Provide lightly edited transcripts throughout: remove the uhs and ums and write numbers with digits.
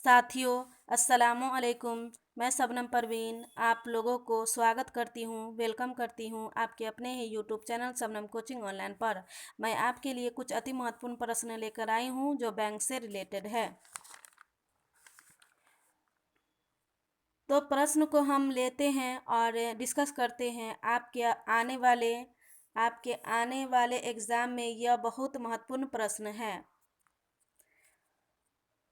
साथियों, अस्सलामु अलैकुम। मैं शबनम परवीन आप लोगों को स्वागत करती हूँ, वेलकम करती हूँ आपके अपने ही YouTube channel Shabnam coaching online पर। मैं आपके लिए कुछ अति महत्वपूर्ण प्रश्न लेकर आई हूँ जो बैंक से रिलेटेड है। तो प्रश्न को हम लेते हैं और डिस्कस करते हैं। आपके आने वाले एग्ज़ाम में यह बहुत महत्वपूर्ण प्रश्न है।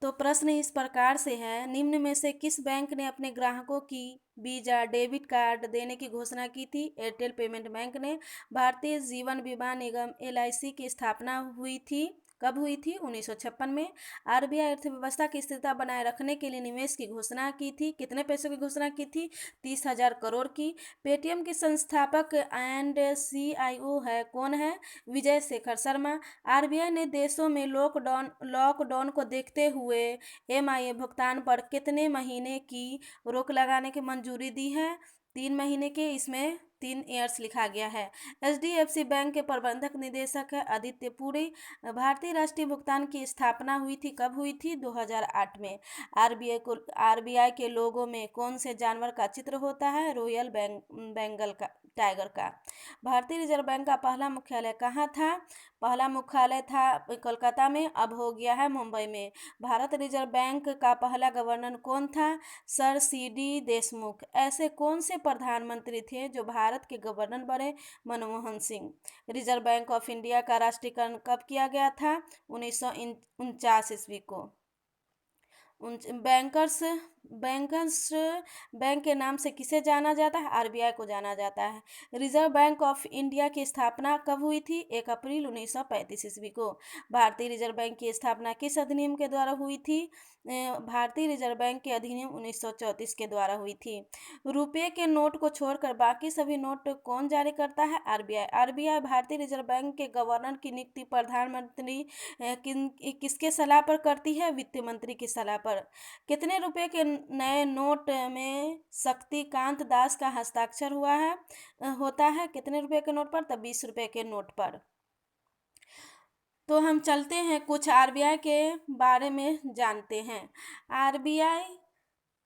तो प्रश्न इस प्रकार से है, निम्न में से किस बैंक ने अपने ग्राहकों की वीजा डेबिट कार्ड देने की घोषणा की थी? एयरटेल पेमेंट बैंक ने। भारतीय जीवन बीमा निगम एलआईसी की स्थापना हुई थी कब हुई थी? 1956 में। आरबीआई अर्थव्यवस्था की स्थिरता बनाए रखने के लिए निवेश की घोषणा की थी। कितने पैसों की घोषणा की थी? 30,000 करोड़ की। पेटीएम के संस्थापक एंड सीईओ है कौन है? विजय शेखर शर्मा। आरबीआई ने देशों में लॉकडाउन को देखते हुए एमआईए भुगतान पर कितने महीने की रोक लगाने की मंजूरी दी है? 3 महीने के। इसमें 3 ईयर्स लिखा गया है। एचडीएफसी बैंक के प्रबंधक निदेशक है आदित्य पुरी। भारतीय राष्ट्रीय भुगतान की स्थापना हुई थी कब हुई थी? 2008 में। आरबीआई के लोगों में कौन से जानवर का चित्र होता है? रॉयल बेंगल का टाइगर का। भारतीय रिजर्व बैंक का पहला मुख्यालय कहाँ था? पहला मुख्यालय था कोलकाता में, अब हो गया है मुंबई में। भारत रिजर्व बैंक का पहला गवर्नर कौन था? Sir CD Deshmukh. ऐसे कौन से प्रधानमंत्री थे जो भारत के गवर्नर बने? Manmohan Singh. Reserve bank of India का राष्ट्रीयकरण कब किया गया था? 1949 ईस्वी को। बैंकर्स बैंकर्स बैंक के नाम से किसे जाना जाता है? आरबीआई को जाना जाता है। रिजर्व बैंक ऑफ इंडिया की स्थापना कब हुई थी? 1 अप्रैल 1935 ईस्वी को। भारतीय रिजर्व बैंक की स्थापना किस अधिनियम के द्वारा हुई थी? भारतीय रिजर्व बैंक के अधिनियम 1934 के द्वारा हुई थी। रुपये के नोट को छोड़कर बाकी सभी नोट कौन जारी करता है? आरबीआई। आरबीआई भारतीय रिजर्व बैंक के गवर्नर की नियुक्ति प्रधानमंत्री किसके सलाह पर करती है? वित्त मंत्री की सलाह पर। कितने रुपए के नए नोट में शक्तिकांत दास का हस्ताक्षर होता है कितने रुपए के नोट पर? तब 20 रुपए के नोट पर। तो हम चलते हैं कुछ आरबीआई के बारे में जानते हैं।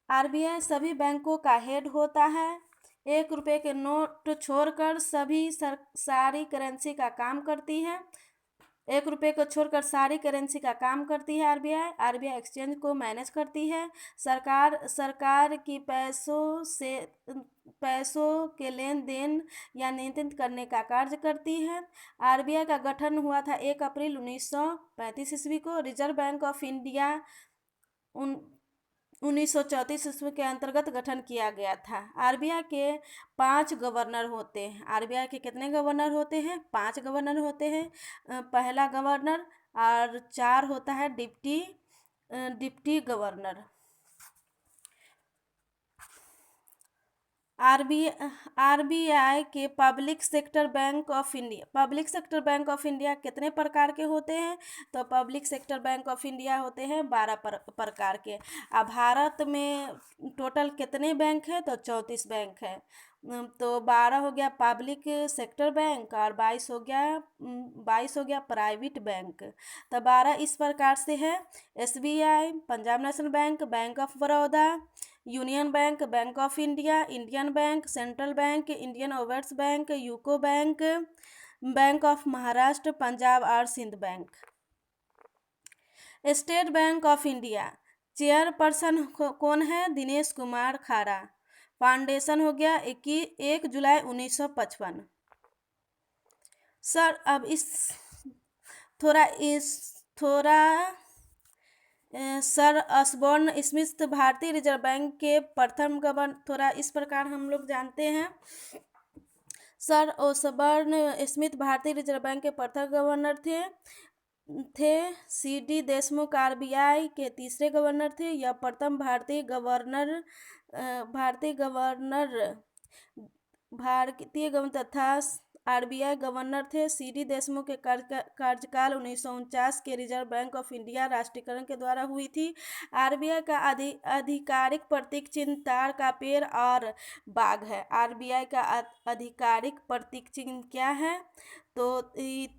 आरबीआई सभी बैंकों का हेड होता है। 1 रुपए के नोट छोड़कर सारी करेंसी का काम करती है। 1 रुपए को छोड़कर सारी करेंसी का काम करती है आरबीआई। आरबीआई एक्सचेंज को मैनेज करती है। सरकार की पैसों के लेन देन या नियंत्रित करने का कार्य करती है। आरबीआई का गठन हुआ था 1 अप्रैल 1935 ईस्वी को। रिजर्व बैंक ऑफ इंडिया 1934 ईस्वी के अंतर्गत गठन किया गया था। आरबीआई के 5 गवर्नर होते हैं। आरबीआई के कितने गवर्नर होते हैं? 5 गवर्नर होते हैं। पहला गवर्नर और 4 होता है डिप्टी गवर्नर। आरबीआई के public sector bank of India कितने प्रकार के होते हैं? तो public sector bank of India होते हैं 12 प्रकार के। अब भारत में टोटल कितने बैंक है? तो 34 बैंक है। तो 12 हो गया पब्लिक सेक्टर बैंक और 22 हो गया प्राइवेट बैंक। तो 12 इस प्रकार से है। SBI, Punjab national bank, bank of Baroda, union bank, bank of India, Indian bank, central bank, Indian overseas bank, UCO bank, bank of Maharashtra, Punjab और Sindh bank. State bank of India chairperson कौन है? दिनेश कुमार खारा। फाउंडेशन हो गया 1 जुलाई 1955। सर अब सर असबॉर्न स्मिथ भारतीय reserve bank के प्रथम गवर्नर थोड़ा इस प्रकार हम लोग जानते हैं। सर ओसबर्न स्मिथ भारतीय रिजर्व बैंक के प्रथम गवर्नर थे। सीडी देशमुख आरबीआई के तीसरे गवर्नर थे। यह प्रथम भारतीय गवर्नर तथा आरबीआई गवर्नर थे। सीडी देशमुख के कार्यकाल 1949 के रिजर्व बैंक ऑफ इंडिया राष्ट्रीयकरण के द्वारा हुई थी। आरबीआई का आधिकारिक प्रतीक चिन्ह ताड़ का पेड़ और बाघ है। आरबीआई का आधिकारिक प्रतीक चिन्ह क्या है? तो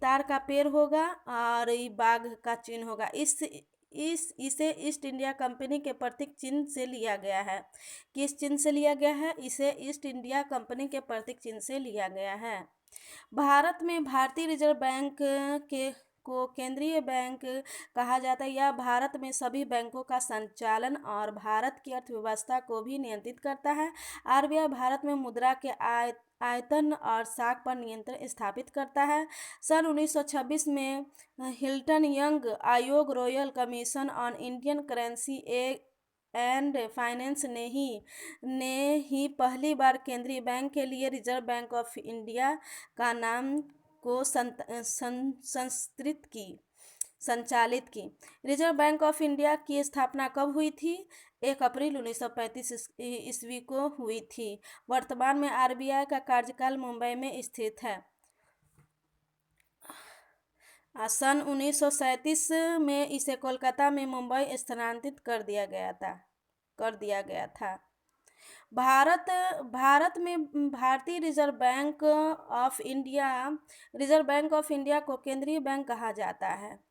ताड़ का पेड़ होगा और बाघ का चिन्ह होगा। इसे ईस्ट इंडिया कंपनी के प्रतीक चिन्ह से लिया गया है। किस चिन्ह से लिया गया है? इसे ईस्ट इंडिया कंपनी के प्रतीक चिन्ह से लिया गया है। भारत में भारतीय रिजर्व बैंक के को केंद्रीय बैंक कहा जाता है। यह भारत में सभी बैंकों का संचालन और भारत की अर्थव्यवस्था को भी नियंत्रित करता है। आरबीआई भारत में मुद्रा के आयतन और साख पर नियंत्रण स्थापित करता है। सन 1926 में हिल्टन यंग आयोग royal commission on Indian currency and finance ने ही पहली बार केंद्रीय बैंक के लिए रिजर्व बैंक ऑफ इंडिया का नाम को संचालित की। रिजर्व बैंक ऑफ इंडिया की स्थापना कब हुई थी? 1 अप्रैल 1935 ईस्वी को हुई थी। वर्तमान में आरबीआई का कार्यकाल मुंबई में स्थित है। सन 1937 में इसे कोलकाता में मुंबई स्थानांतरित कर दिया गया था। भारत में भारतीय रिजर्व बैंक ऑफ इंडिया को केंद्रीय बैंक कहा जाता है।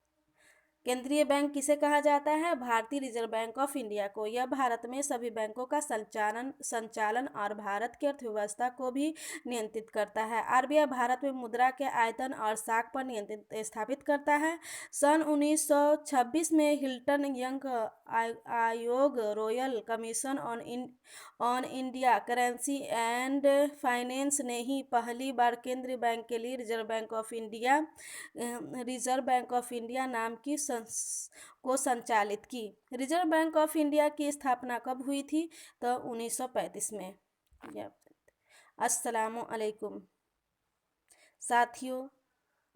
केंद्रीय बैंक किसे कहा जाता है? भारतीय रिजर्व बैंक ऑफ इंडिया को। यह भारत में सभी बैंकों का संचालन और भारत की अर्थव्यवस्था को भी नियंत्रित करता है। आरबीआई भारत में मुद्रा के आयतन और साख पर नियंत्रण स्थापित करता है। सन 1926 में हिल्टन यंग आयोग royal commission on India currency and finance ने ही पहली बार केंद्रीय बैंक के लिए रिजर्व बैंक ऑफ इंडिया नाम की को संचालित की। रिजर्व बैंक ऑफ इंडिया की स्थापना कब हुई थी? तो 1935 में। अस्सलामु अलैकुम साथियों,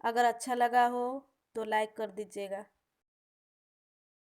अगर अच्छा लगा हो तो लाइक कर दीजिएगा।